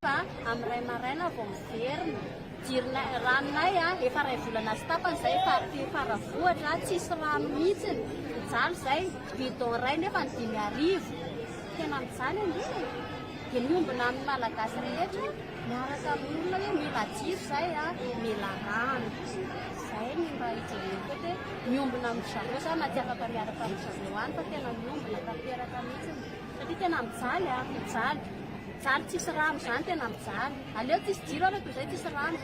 Amray maraina vao miverina jirona ranonay efa ray volana sy tapany zay faravoatra tsisy rano mihitsiny mijaly zay bidon ray nefa ny 5,000 tena mijaly andreny dia miombona amin'ny malagasy rehetra miaraka amin'olona hoe mila jiro zay mila rano zay ny mba hijereko hoe miombona amin'ny zareo zany na tsy afaka miaraka amin'ny zareo any fa tena miombona tanteraka mihitsiny satria tena mijaly mijaly mijaly tsisy rano zany tena mijaly aleo tsisy jiro arako izay tsisy rano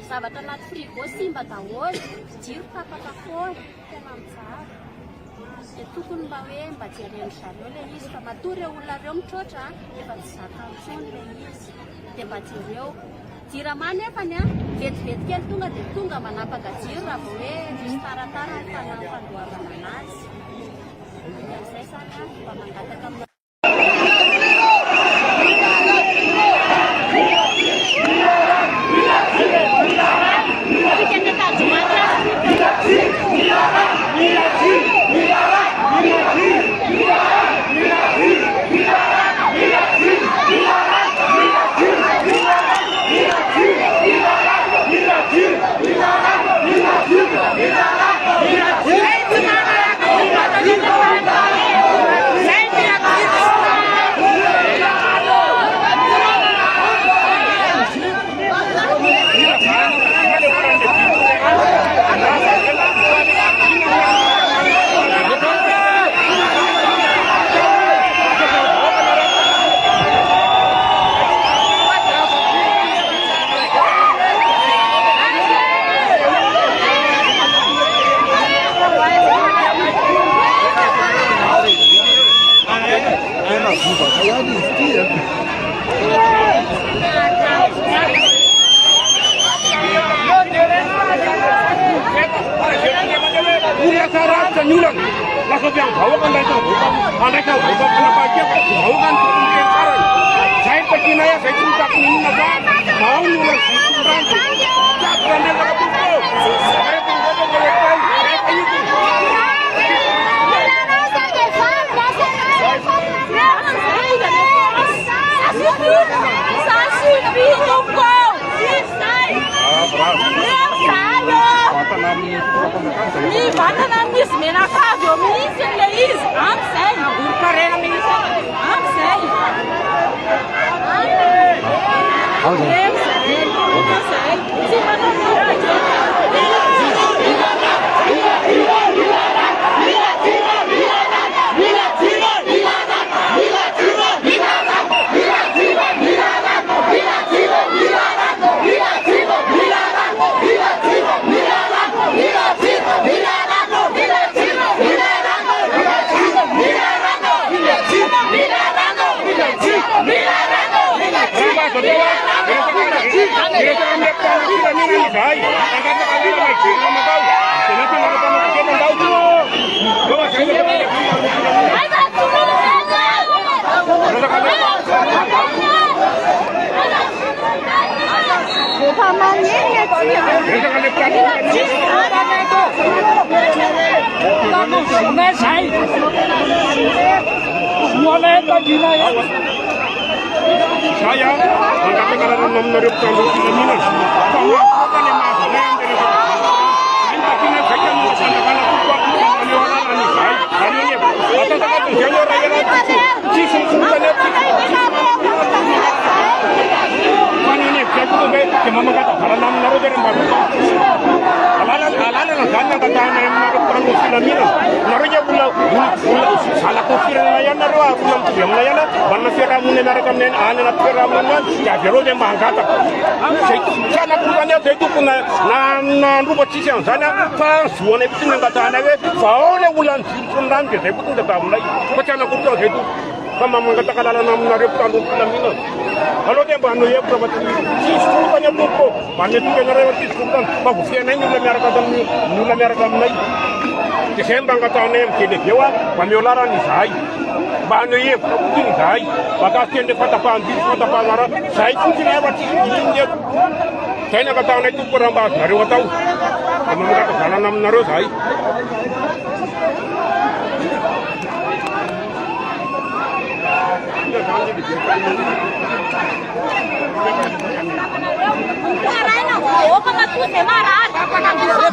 zavatra anaty frigo simba daholo jiro tapaka foana tena mijaly dia tokony mba hoe mba jereny zareo ilay izy fa matory olona reo mitroatra efa tsy zaka intsony ilay izy dia mba jereo jirama nefany vetivety kely tonga dia tonga manapaka jiro raha vao hoe misy taratara fandoavana anazy dia izay zany mba mangataka amin'ny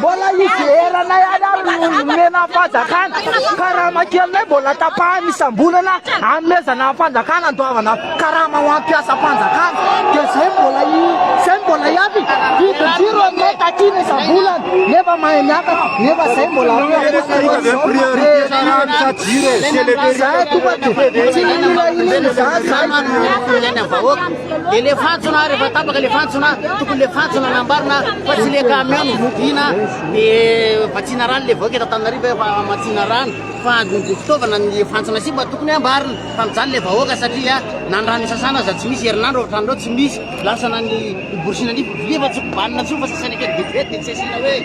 Bola izy eranay ary mena fanjakana karama kelynay mbola tapahany isambolana amezana fanjakana andoavana karama ho ampiasa fanjakana dia zay mbola iaby vidijiro aminay takiana isambolana nefa mahay miakatra nefa zay mbola le fantsona rehefa tapaka le fantsona tokony le fantsona nambarina fa tsy le camion vodina le vatsina rano le vaoka eto Antananarivo efa matsina rano fa fitaovana ny fantsona sy mba tokony ambarina fa mijany le vahoaka satria nandrano sasana za tsy misy herinandro ohatrandreo tsy misy lasana ny borosina ny lefa tsy kobanina tso fa sasana kely vetivety de tsy asiana hoe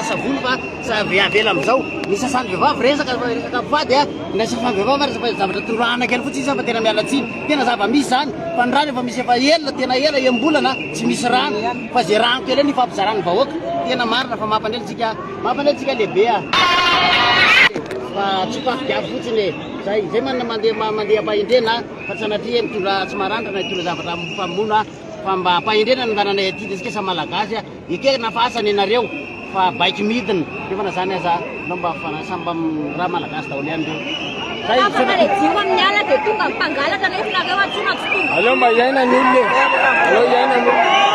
savony fa sa avela amizao ny sasan'ny vehivavy resaka mpivady a na sasan'ny vehivavy ary fa zavatra toroahana kely fotsiny izy fa tena miala tsiny tena zava-misy zany fa ny rano efa misy efa elona tena ela embolana tsy misy rano fa zay rano kely ny fampizarany vahoaka tena marina fa mampandrelitsika lehibe a fa tsopafy diavy fotsiny zay mandeha ampahendrena fa tsy sanatria mitondra tsy marandrana hitondra zavatra mpamona fa mba ampahendrena ny andananay aty desika sa malagasy a eke nafasany anareo fa baiky midina rehefa nazany aza nao mba samba raha malagasy daholo ihany reo aleo mba iaina ny olona aleo iaina ny olona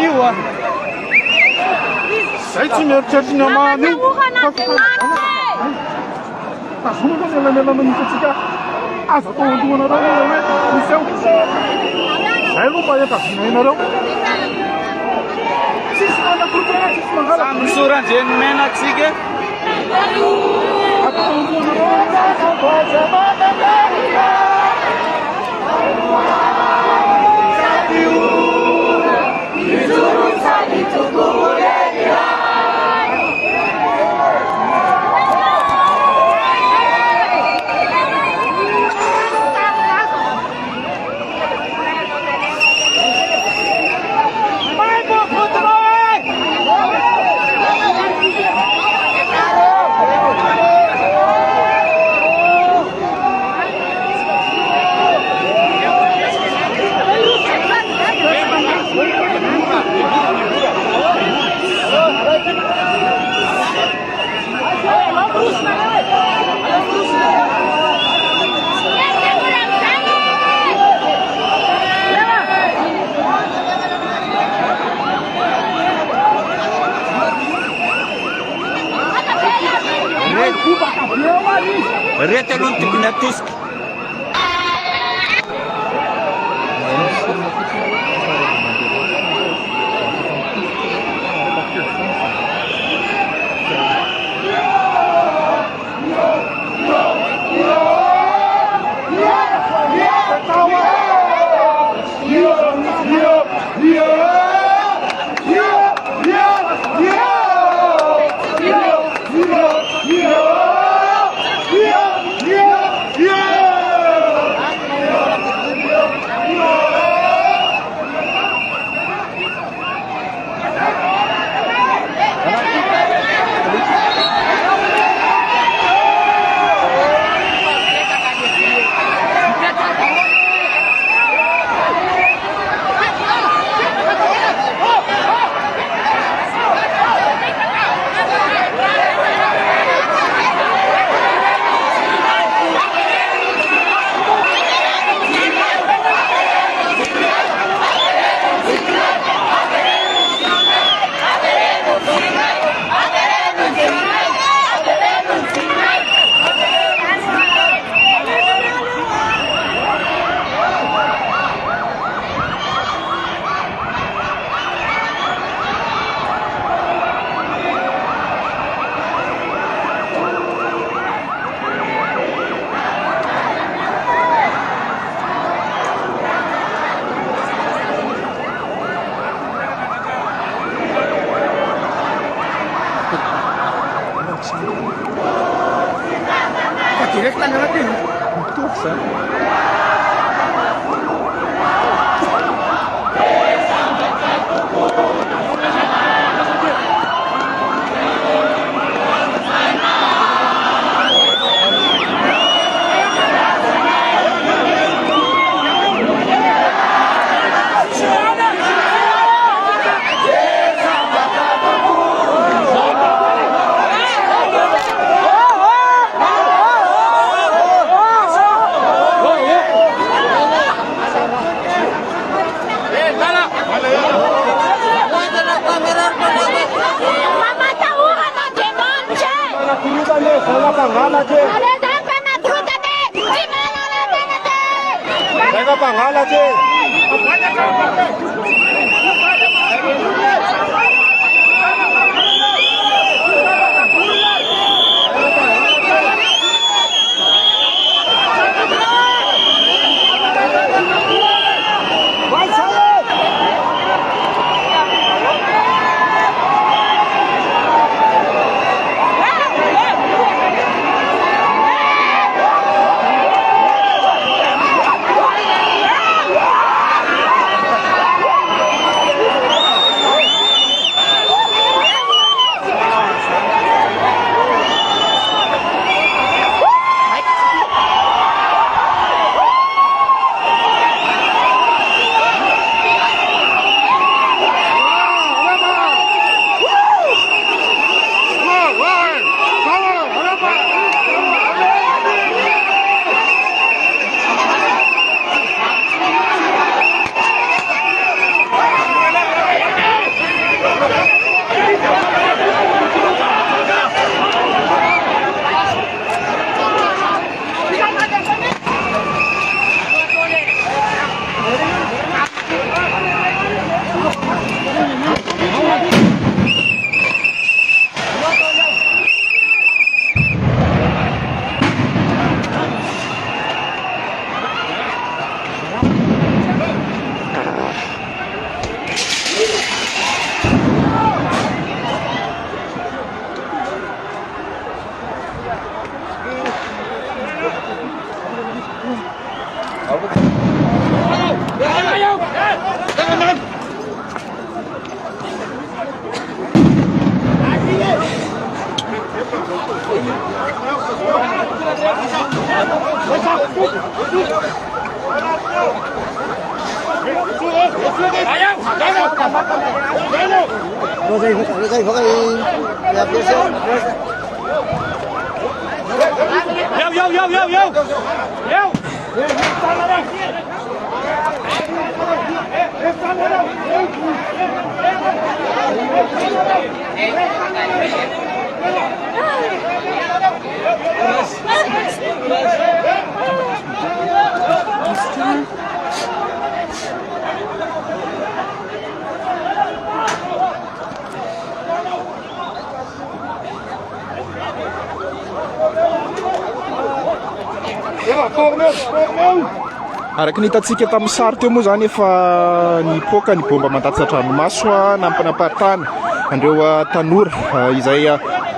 io a zay tsy mieritreritra ny amahany tazomaka melamela manitatsika aza atao andohanareo hoe misy eo zay aloha mba etavinay-nareo tsisy manakorotana tsisy mangala misorandreny menatsika atao andohanareo Rete aloha ny tokony atosika Direct lang natin. Tuks, ha? Pangalaty. Zay Pangalaty. Araka ny hitantsika tamin'ny sary teo moa zany efa nipoaka ny bomba mandatsy ranomaso nampanaparitana andreo tanora izay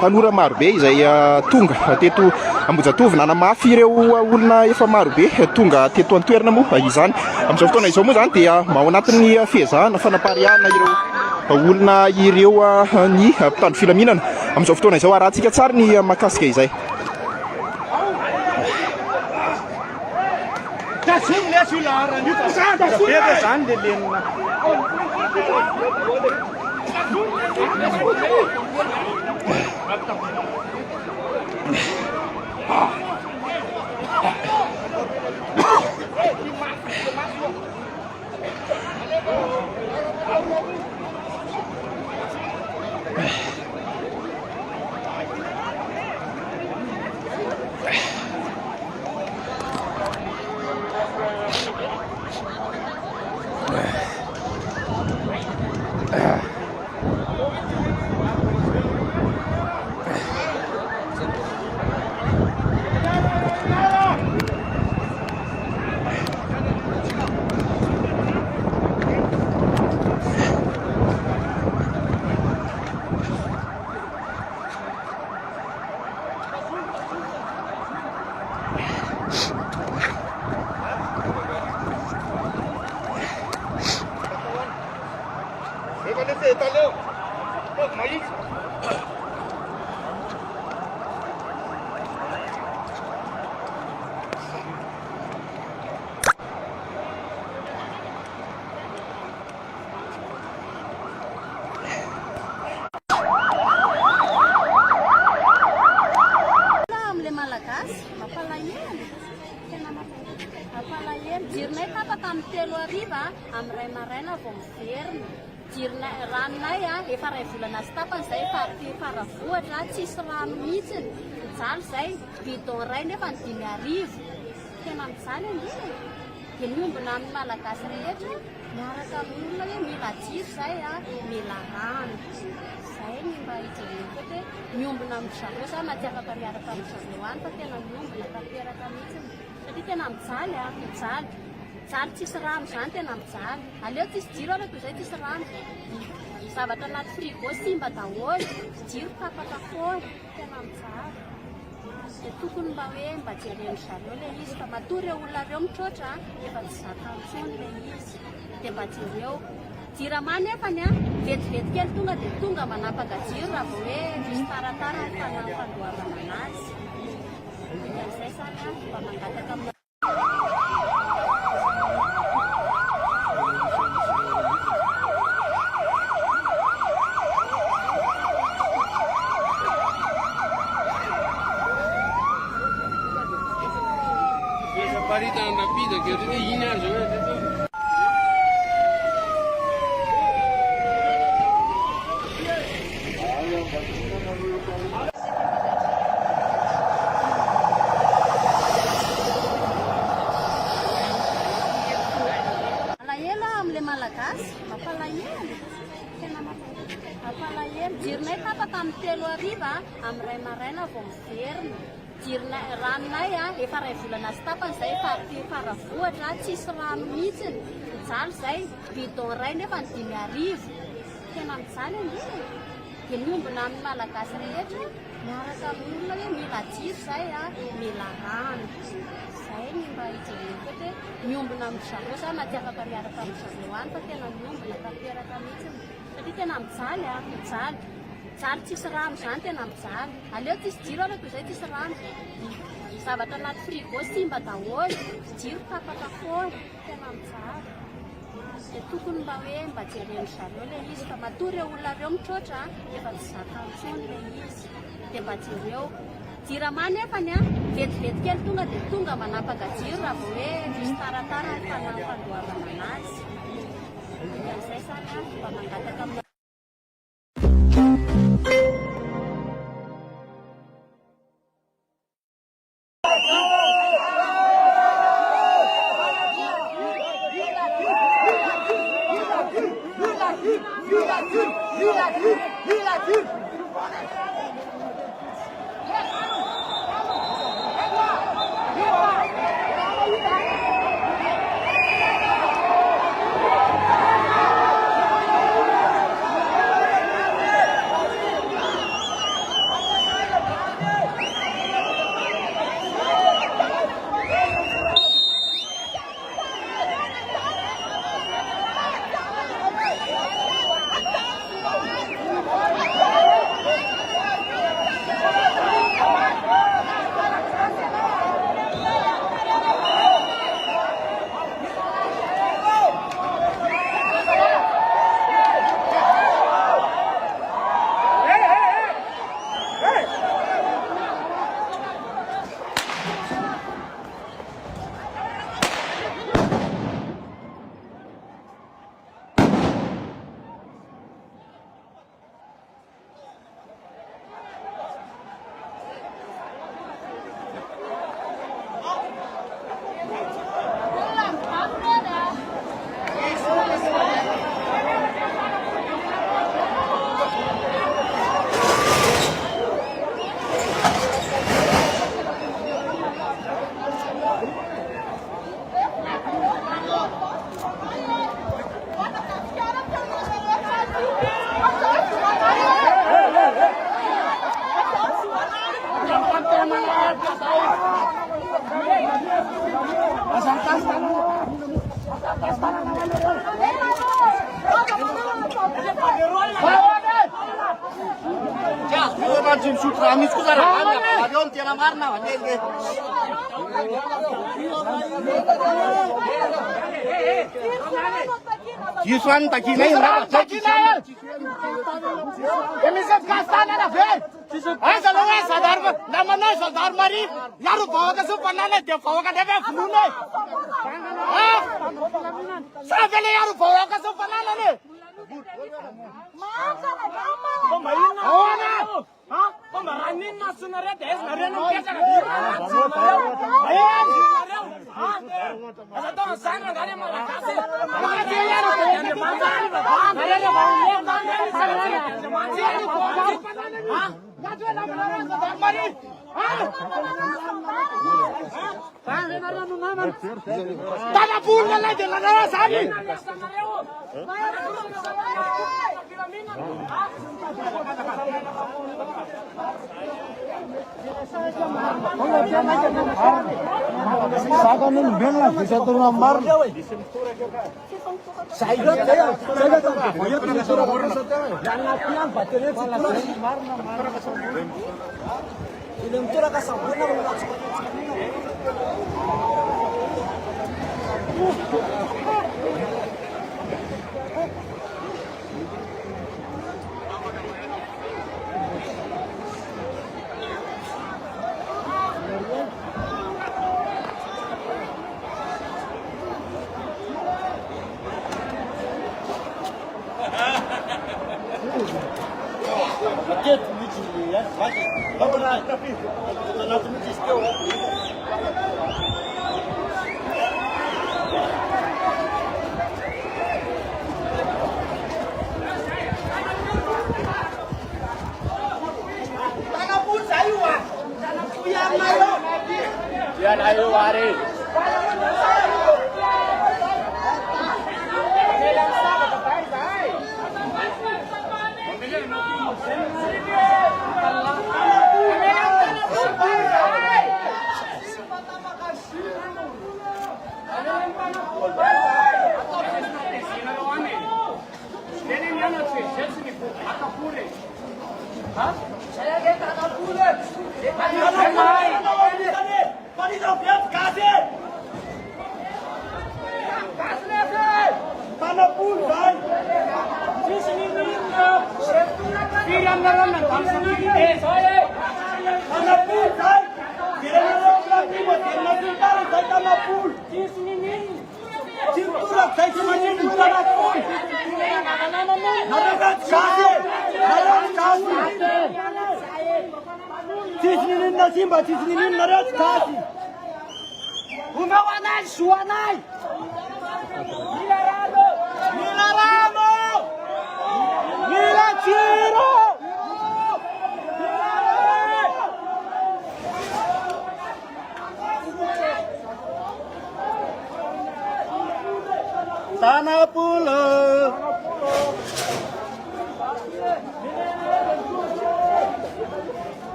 tanora marobe izay tonga teto Ambohijatovo nanamafy ireo olona efa marobe tonga teto an-toerana moa izany amin'izao fotoana izao moa zany dia ao anatin'ny fihezahana fanapariahana ireo olona ireo ny mpitandro filaminana amin'izao fotoana izao arahantsika tsara ny mahakasika izay. amin'ny ray maraina vao miverina jirona ranonay efa ray volana sy tapany zay faravohatra tsisy rano mihitsiny mijaly zay bidon ray nefa ny 5,000 tena mijaly andrina dia miombona amin'ny malagasy rehetra miaraka amin'olona hoe mila jiro zay mila rano zay ny mba hijereko hoe miombona amin'ny zareo zany na tsy afaka miaraka amin'ny zareo any fa tena miombona tanteraka mihitsiny satria tena mijaly mijaly mijaly tsisy rano zany tena mijaly aleo tsisy jiro ary toy izay tsisy rano zavatra anaty frigo simba daholo jiro tapaka foana tena mijaly dia tokony mba hoe mba jeren'ny zareo ilay izy fa matoa ireo olona ireo mitroatra efa tsy zaka ntsony ilay izy dia mba jereo jirama nefany vetivety kely tonga dia tonga manapaka jiro raha vao hoe misy taratara ny fandoavana anazy dia izay zany mba mangataka amin'ny Parita na vida que eu tenho ina jo. Malahelo amin'ilay malagasy mampalahelo tena mampalahelo jironay tapaka amin'ny 3 hariva amin'ny ray maraina vao miverina jirona ranonay efa ray volana sy tapany zay faravohatra tsisy rano mihitsiny mijaly zay bidon ray nefa ny 5,000 tena mijaly andrina dia miombona amin'ny malagasy rehetra miaraka amin'olona hoe mila jiro zay mila rano zay ny mba hijereko hoe miombona amin'ny zareo zany na tsy afaka miaraka amin'ny zareo any fa tena miombona tanteraka mihitsiny satria tena mijaly mijaly mijaly tsisy rano zany tena mijaly aleo tsisy jiro ary toy izay tsisy rano zavatra anaty frigo simba daholo jiro tapaka foana tena mijaly dia tokony mba hoe mba jeren'ny zareo ilay izy fa matoa ireo olona ireo mitroatra efa tsy zaka ntsony ilay izy dia mba jereo jirama nefany vetivety kely tonga dia tonga manapaka jiro raha vao hoe misy taratara ny fandoavana anazy dia izay zany mba mangataka amin'ny Marina, diso any takina misy kastana na ve aiza lo hoe zadar namanao zadar mari iaro vahoaka sopanana de vahoaka ndraiky volona sa vele iaro vahoaka sopananany Fomba raninina asonareo de aizinareo no mipetraka aza tao zany rangany malagasy tanapolona lay de lanara zany Saga nun bela bisa turun mar. Saya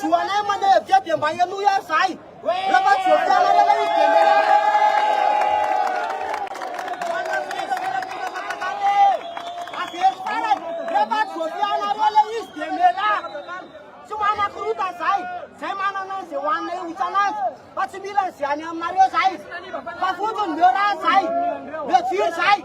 Suana mana dia dia bayar lu ya sai. Lepas sudah mila zyany aminareo zay fa fotony meo raha zay meo jiro zay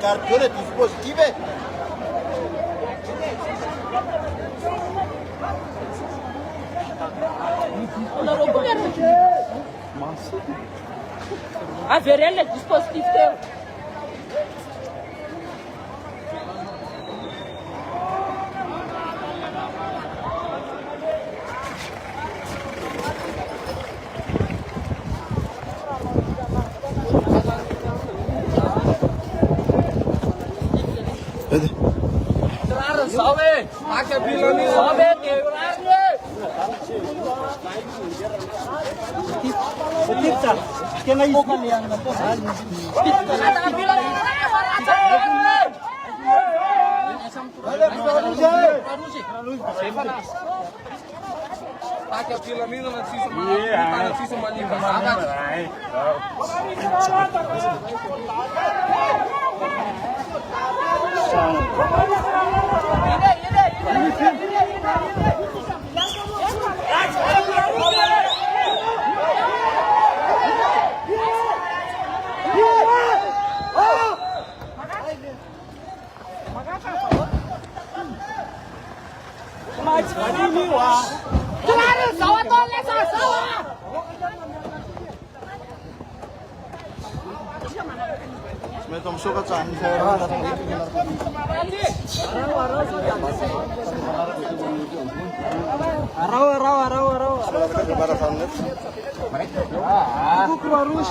Cartole dispositive. Averele dispozitiv tău. Salve! Aqui é Bilani! Salve, Deurarne! Tipsa, que na isca lianga, Aqui é Bilani, não precisa manipular. Metom suka can. Arau. Gimana sangat? Aku harus.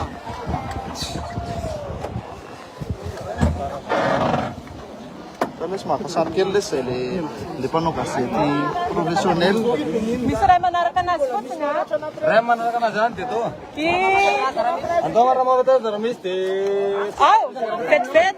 Kami semua sarkeles le pano kaseti profesional. Bisa rai manarakan asfot nga? Rai manarakan ajan dito. Ki. Ando marama betul termisti. Au, fet.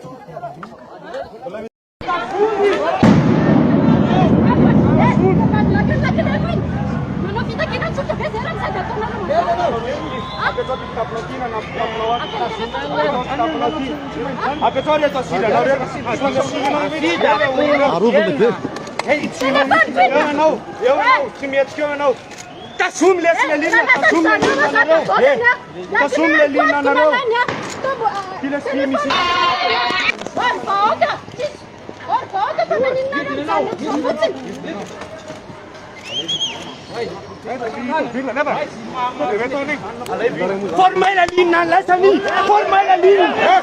Forma la línea, la sami, forma la línea.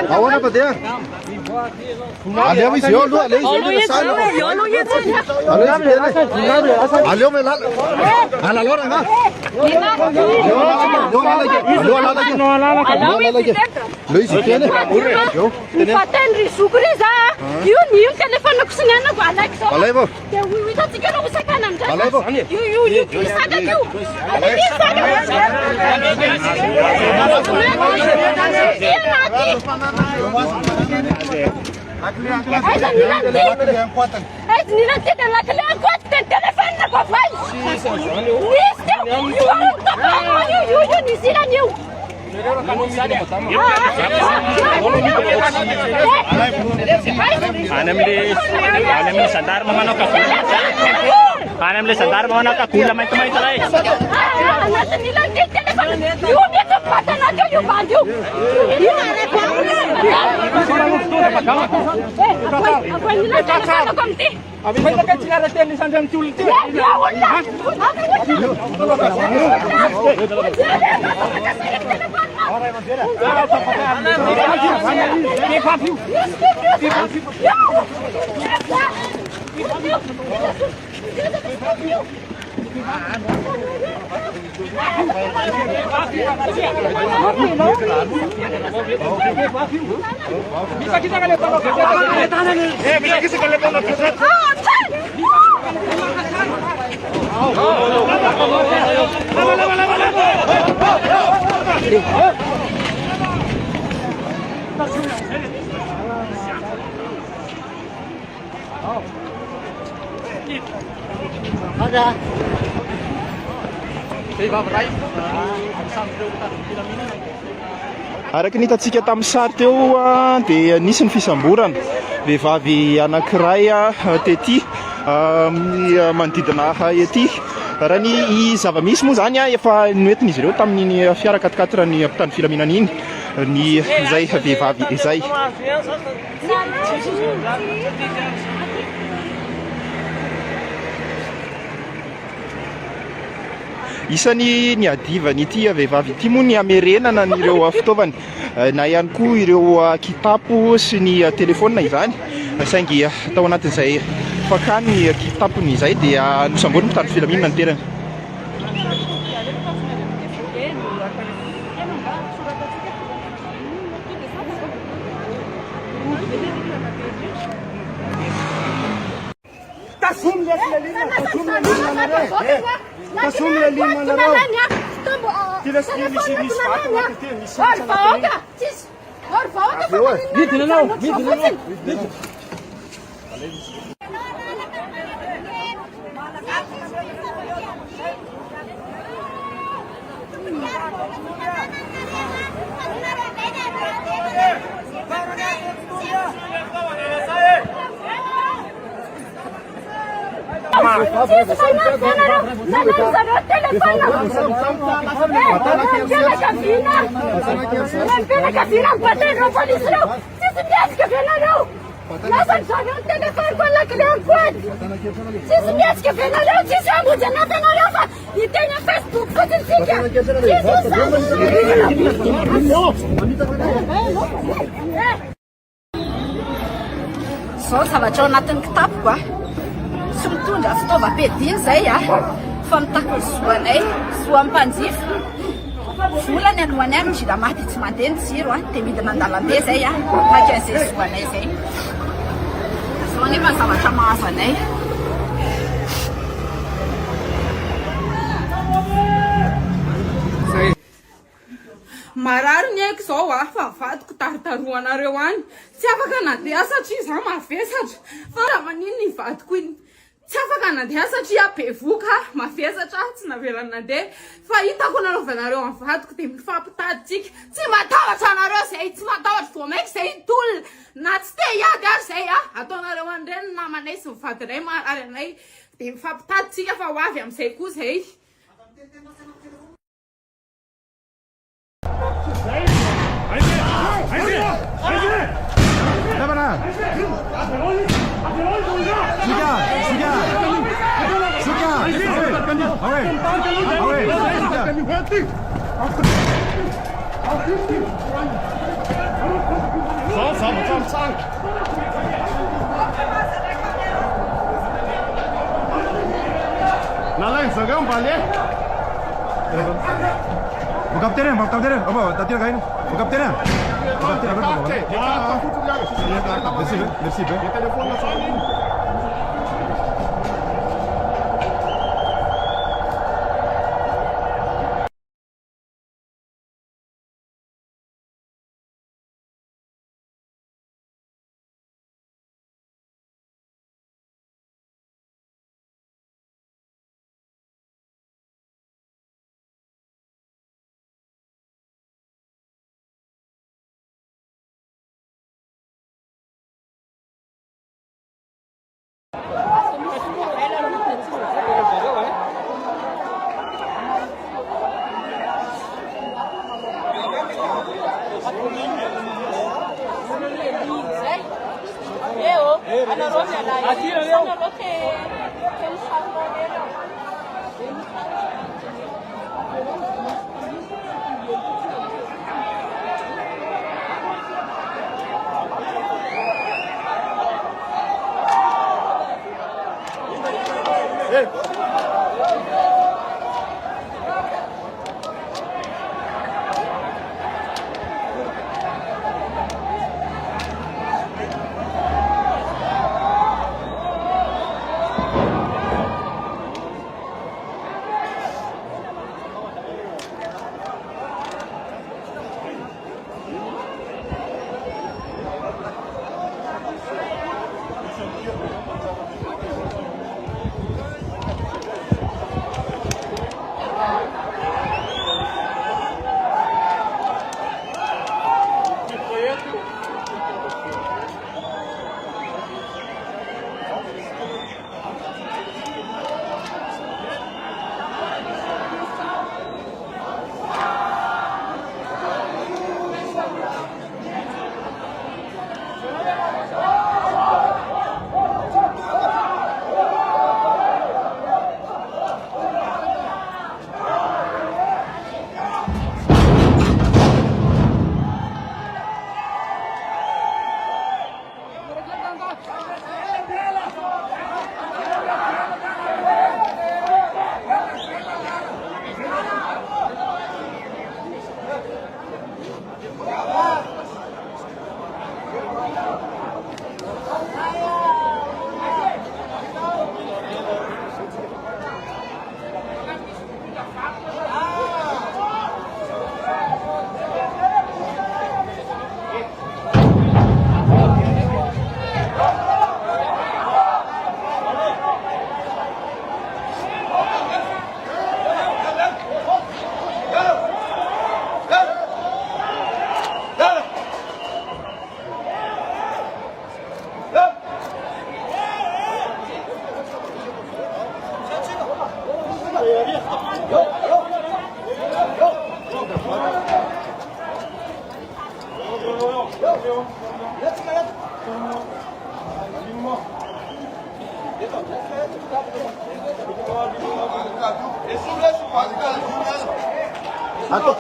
Awan apa dia? Alia misi yo lu alia. Alia melal. Ala lora nga. Lu isi kene. Yo. Patenri sugriza. Yun telefono kusinana ko alak so. Alay bo. We don't think no sakanam. Alay bo. You saga you. Anamle sadar mamano ka. Anamle sadar mamano ka kula mai tumai tarai. Anak nila di telepon. Yun dito pata na to yung banyo. Ako nila telepon na komti. Abi ba ka sila raten ni sanjang chulti? Ya wala. Bisa kita kali tolong. Bisa kita kali tolong. Ada. Araka ny hitantsika tamin'ny sary teo dia nisy ny fisamborana vehivavy anankiray tety amin'ny manodidina ety raha ny zava-misy moa zany efa noentin'izy ireo tamin'ny fiara 4x4 ny mpitandro filaminana iny ny izay vehivavy izay. Isany ny adivany ity vehivavy ity moa ny amerenana n'ireo fitaovany na ihany koa ireo kitapo sy ny telefônina izany saingy tao anatin'izay fakany ny kitapony izay dia nosambony mitandro filaminana ny terana. Zao zavatra ao anatin'ny kitapoko sy mitondra fitaovam-piadiana zay fa mitako ny zoanay zoan'ny mpanjifa volany alohany any jiramaty tsy mandeha ny jiro dia midina an-dalambe zay makan'izay zoanay zay zao nefa ny zavatra mahazo anay. Marary ny haiko zao fa vadiko taritaroanareo any tsy afaka nandeha satria za mavesatra fa raha manino ny vadiko iny tsy afaka nandeha satria be voka mavesatra tsy navelana nandeha fa hitako nanaovanareo amin'ny vadiko dia mifampitaditsika tsy matahotra anareo zay tsy matahotra vao maika zay tolona na tsy te hiady ary zay ataonareo an'ireny ny namanay sy ny vadinay marary anay dia mifampitaditsika fa ho avy amin'izay koa zay. Merci.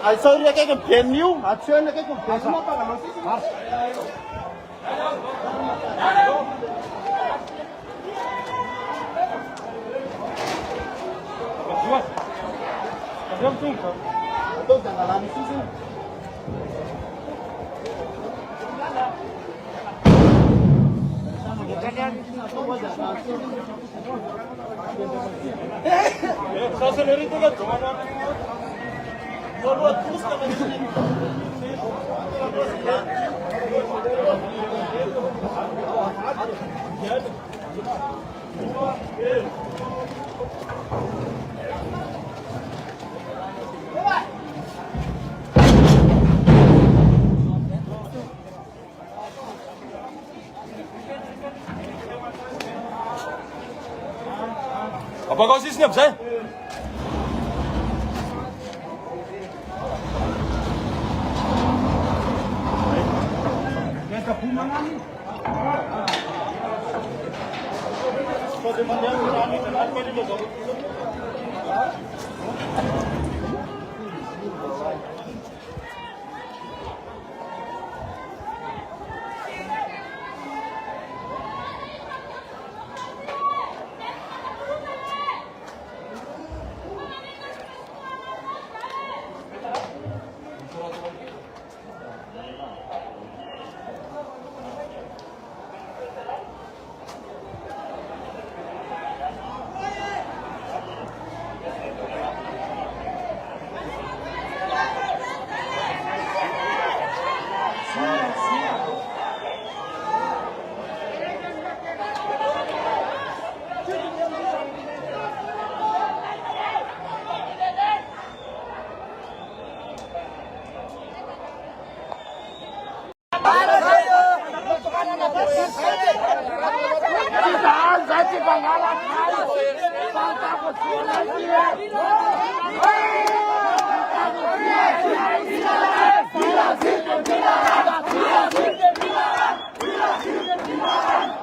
Aisauria kay kang venue, action na kay kang venue. Apa kau sih senyap saya?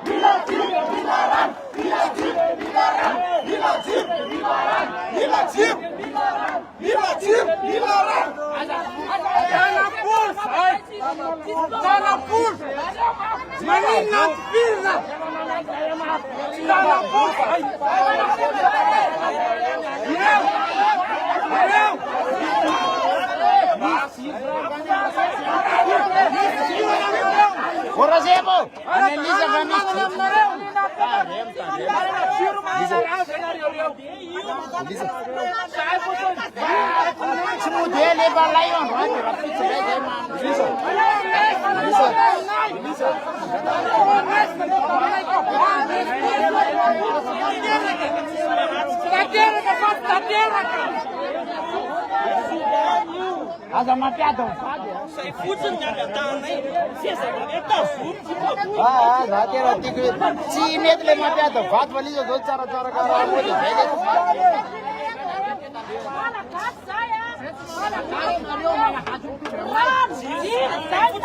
Bila Corrozemo! Anelisa Vanista! Dele balai on right, As a mapeado. Sai futsal na tanai. Sesa eta fut. Zateira tik 3 metre mapeado. Vat vali jo 2-4 gara mo de vele. Mala casa ya. Mala casa Mario mala hatu. Sim, sai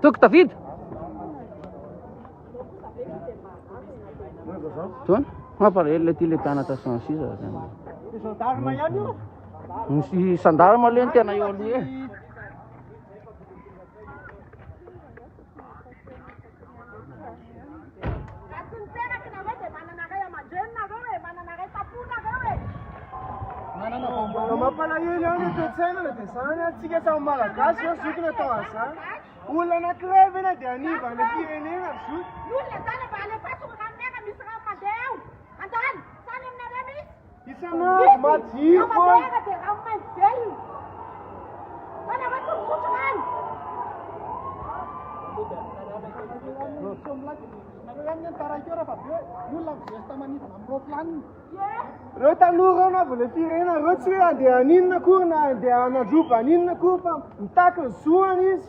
Tu que tá vindo? Tuan? Apa ele tile tana ta son sisa. Sandarma yan yo. Si sandarma lente na yo liye. Mapalahelo ang itotsena na tesana at sige sa Malagasy ang suki na tawasa. Ula na kreve na dani ba na pireneng at sut. Nula sana bale pasok kami na misra padel. Andan, sana na remi. Isa na matio ko. Madega de ramman sel. Sana ba susukan? Nagagandang tarayora pa. Ula fiesta manit namro plan. Rota lura na vole pirena rotsuya de anin na kurna de ana jupa anin na kupa mtaka suanis.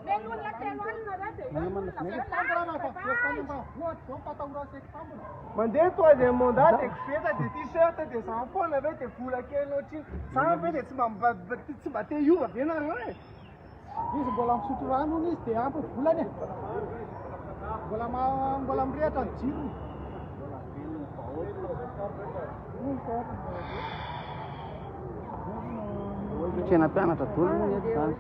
Nenun la tenon na date. mandeha troisième mandat dia koveta dia t-shirt dia zampona ve dia vola kelinao tsy za ve dia tsy mba te hiova ve nareo e izy mbola misotro rano izy dia ampy volany mbola mirehatra ny jirony tsena mpianatra dolony eto zany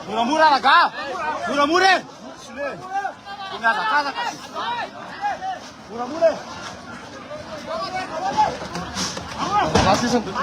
Murah-murah lah kak, murah-murah. Murah-murah. Masih sempit.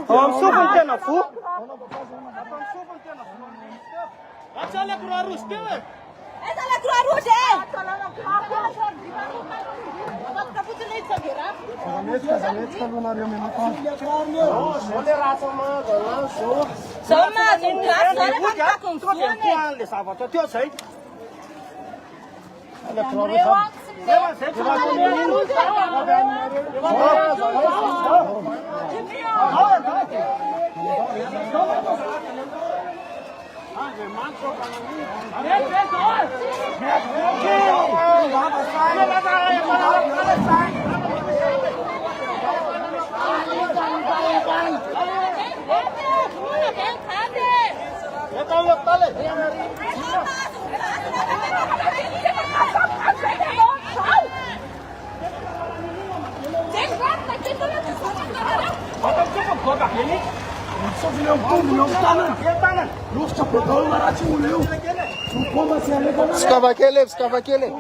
Amsofony tena fo. Atsy la croix rouge teo e. Esa la croix rouge e. Le zavatra teo zay. Scavaquele, scavaquele.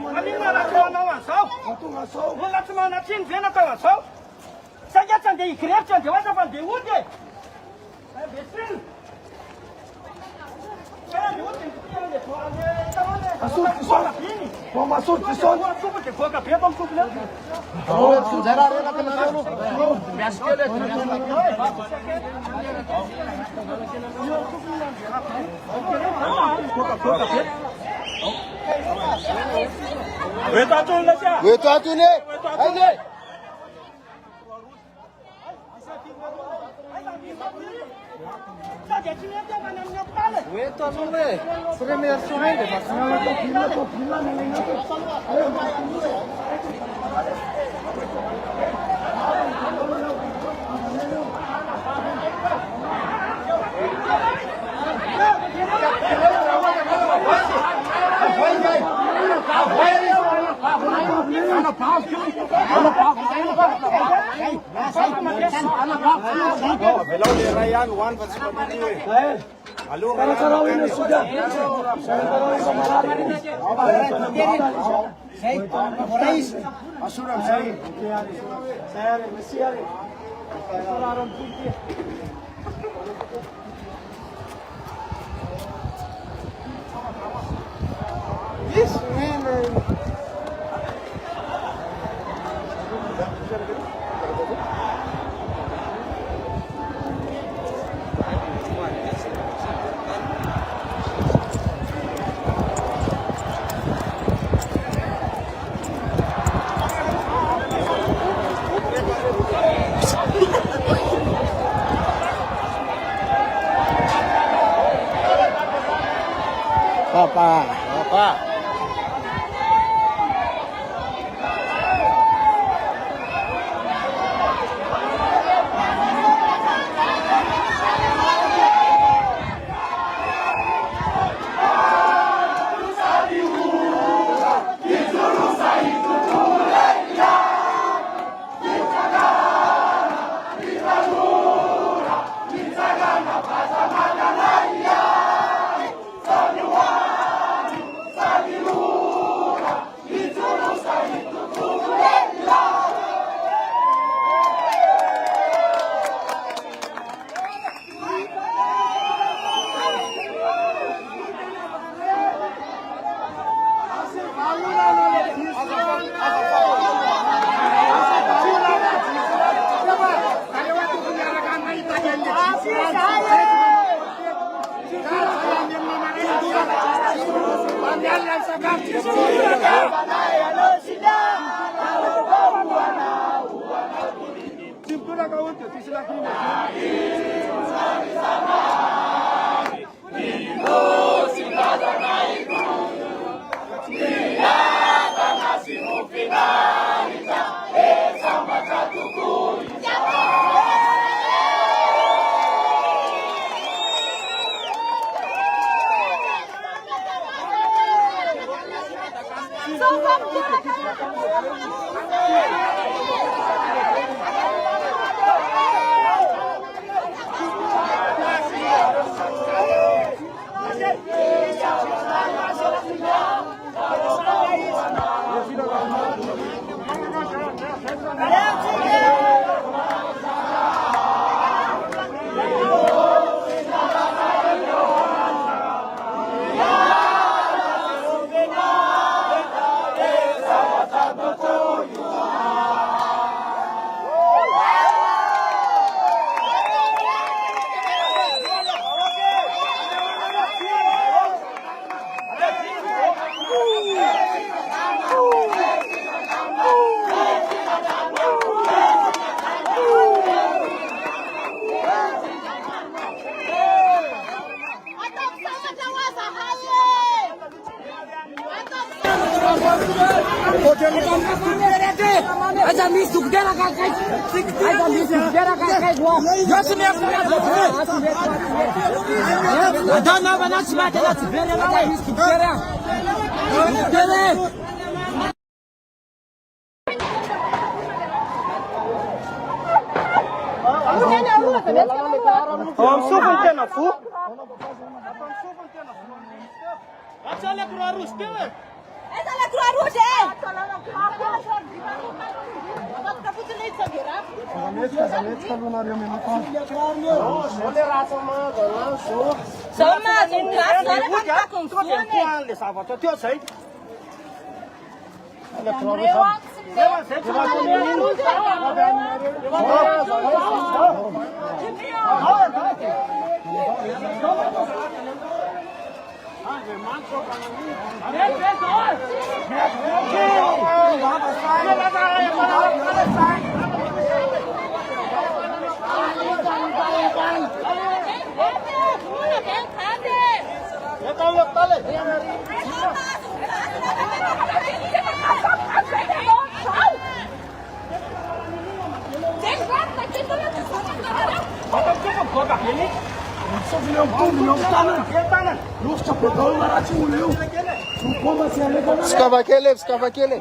Wskawakele, wskawakele.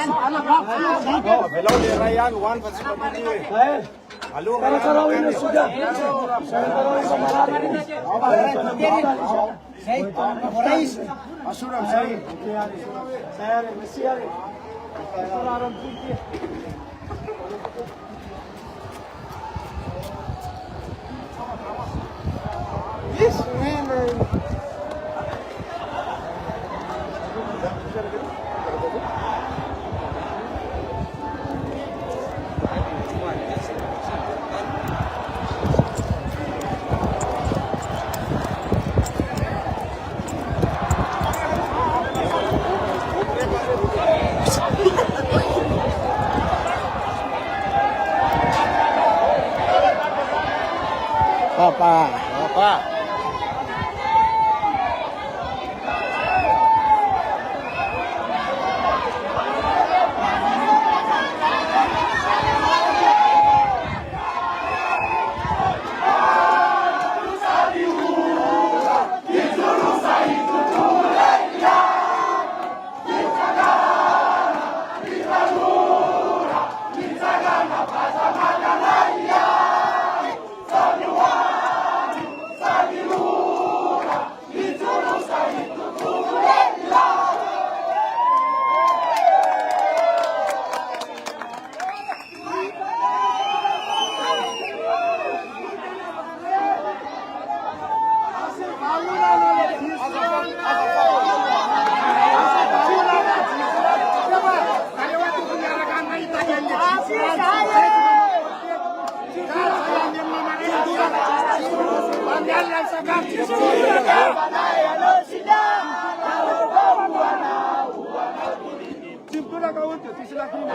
Belum di Ryan one versi Halo, kalau ini sudah Asuram saya. saya mesti hari Yes, man. Bapak. Silakan.